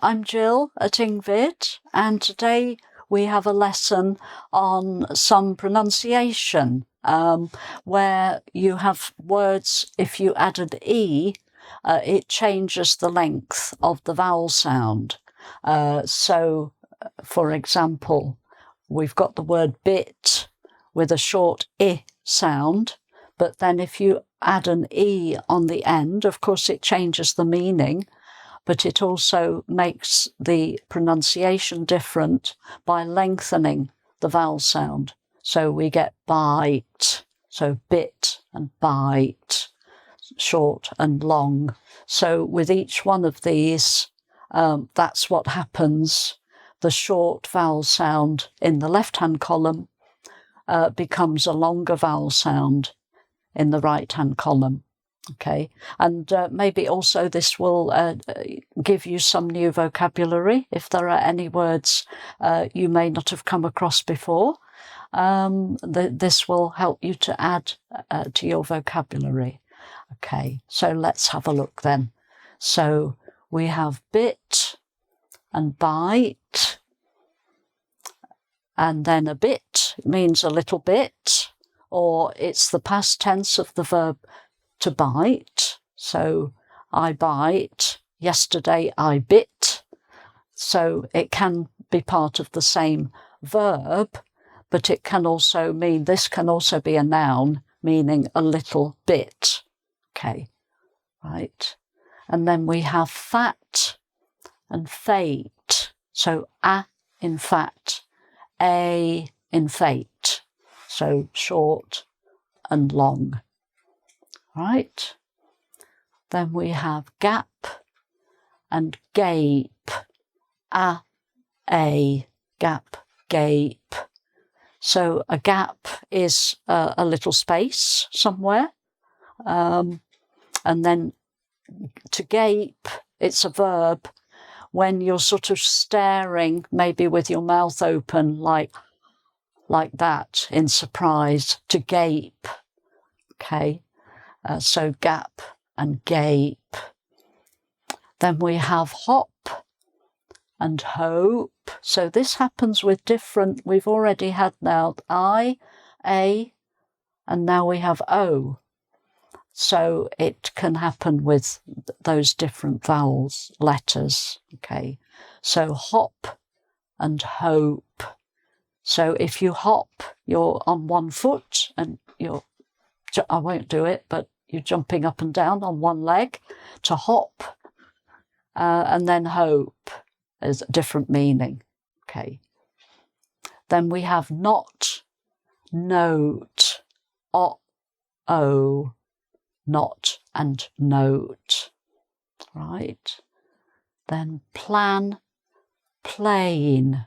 I'm Jill at engVid, and today we have a lesson on some pronunciation where you have words, if you add an E, it changes the length of the vowel sound. So, for example, we've got the word bit with a short I sound, but then if you add an E on the end, of course it changes the meaning, but it also makes the pronunciation different by lengthening the vowel sound. So we get bite, so bit and bite, short and long. So with each one of these, that's what happens. The short vowel sound in the left-hand column becomes a longer vowel sound in the right-hand column. Okay, and maybe also this will give you some new vocabulary if there are any words you may not have come across before. This will help you to add to your vocabulary. Okay, so let's have a look then. So we have bit and bite, and then a bit means a little bit, or it's the past tense of the verb to bite. So I bite, yesterday I bit. So it can be part of the same verb, but it can also mean, this can also be a noun meaning a little bit. Okay, right. And then we have fat and fate. So a in fat, a in fate. So short and long. Right, then we have gap and gape, a, gap, gape. So a gap is a little space somewhere, and then to gape, it's a verb when you're sort of staring, maybe with your mouth open, like that in surprise, to gape, okay. So gap and gape. Then we have hop and hope. So this happens with different, we've already had now I, A, and now we have O. So it can happen with those different vowels, letters, okay. So hop and hope. So if you hop, you're on one foot and I won't do it, but you're jumping up and down on one leg. To hop, and then hope is a different meaning. Okay. Then we have not, note, o, not and note. Right. Then plan, plane,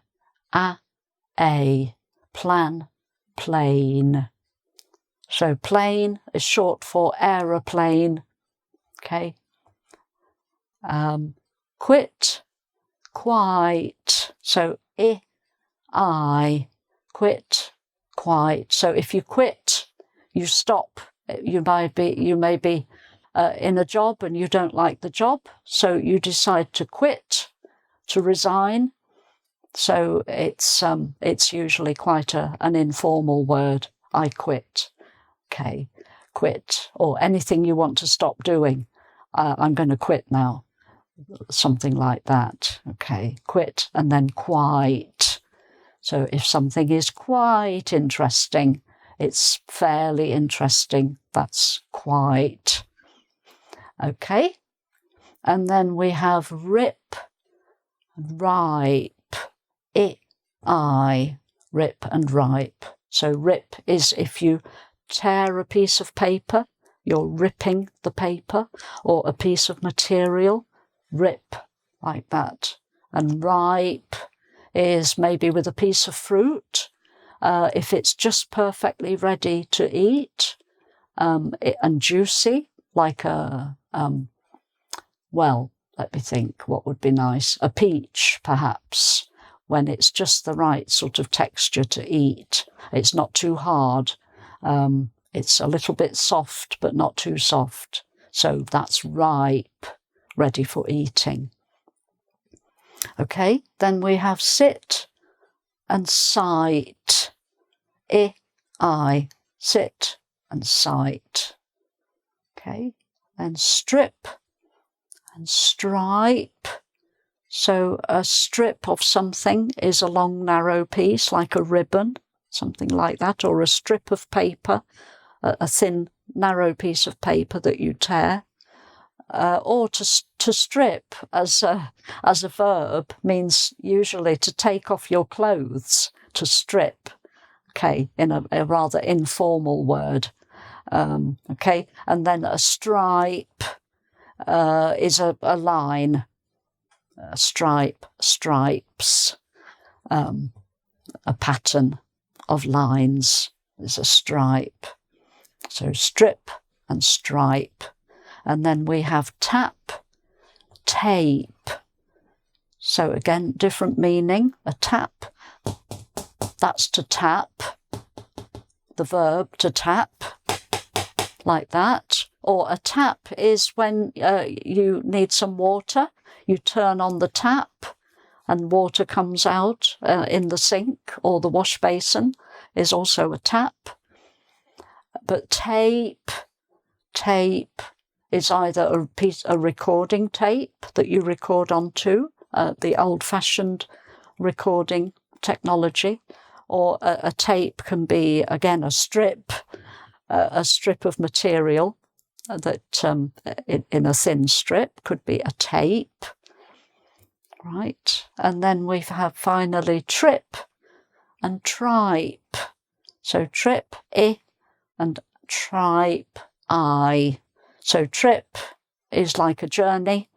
a, plan, plane. So plane is short for aeroplane, okay. Quit, quite. So I, quit, quite. So if you quit, you stop. You may be in a job and you don't like the job, so you decide to quit, to resign. So it's usually quite an informal word. I quit. Okay, quit, or anything you want to stop doing. I'm going to quit now. Something like that. Okay, quit, and then quite. So if something is quite interesting, it's fairly interesting. That's quite. Okay, and then we have rip, ripe, rip and ripe. So rip is if you tear a piece of paper, you're ripping the paper, or a piece of material, rip, like that. And ripe is maybe with a piece of fruit, if it's just perfectly ready to eat, and juicy, like well, let me think, what would be nice? A peach, perhaps, when it's just the right sort of texture to eat. It's not too hard. It's a little bit soft, but not too soft. So that's ripe, ready for eating. Okay, then we have sit and sight. I, sit and sight. Okay, then strip and stripe. So a strip of something is a long narrow piece like a ribbon, something like that, or a strip of paper, a thin narrow piece of paper that you tear. Or to strip as a verb means usually to take off your clothes, to strip. Okay, in a rather informal word. Okay, and then a stripe is a line. A stripe, stripes, a pattern of lines is a stripe. So strip and stripe. And then we have tap, tape. So again, different meaning. A tap, that's to tap. The verb to tap, like that. Or a tap is when you need some water. You turn on the tap and water comes out in the sink, or the wash basin is also a tap. But tape is either a recording tape that you record onto, the old-fashioned recording technology, or a tape can be, again, a strip of material that in a thin strip could be a tape. Right, and then we have finally trip and tripe. So trip, and tripe, I. So trip is like a journey,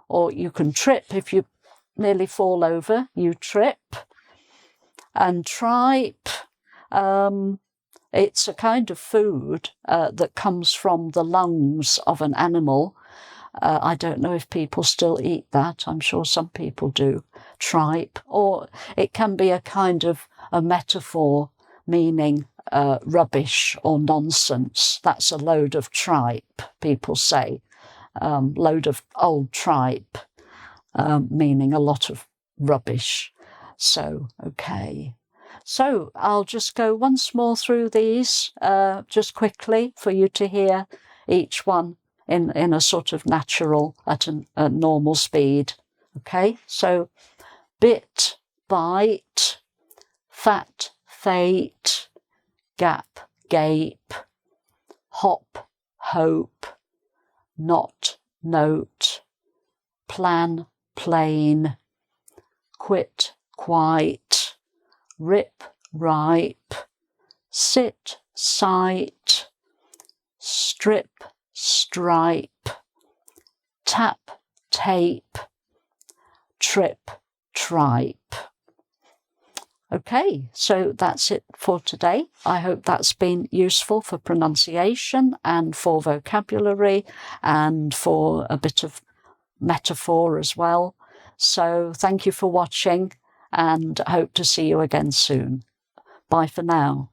or you can trip if you nearly fall over, you trip. And tripe, it's a kind of food that comes from the lungs of an animal. I don't know if people still eat that. I'm sure some people do. Tripe. Or it can be a kind of a metaphor meaning rubbish or nonsense. That's a load of tripe, people say. Load of old tripe, meaning a lot of rubbish. So, okay. So I'll just go once more through these, just quickly, for you to hear each one in a sort of natural, at a normal speed. Okay, so bit, bite, fat, fate, gap, gape, hop, hope, knot, note, plan, plain, quit, quite, rip, ripe, sit, sight, strip, stripe, tap, tape, trip, tripe. Okay, so that's it for today. I hope that's been useful for pronunciation and for vocabulary and for a bit of metaphor as well. So thank you for watching and hope to see you again soon. Bye for now.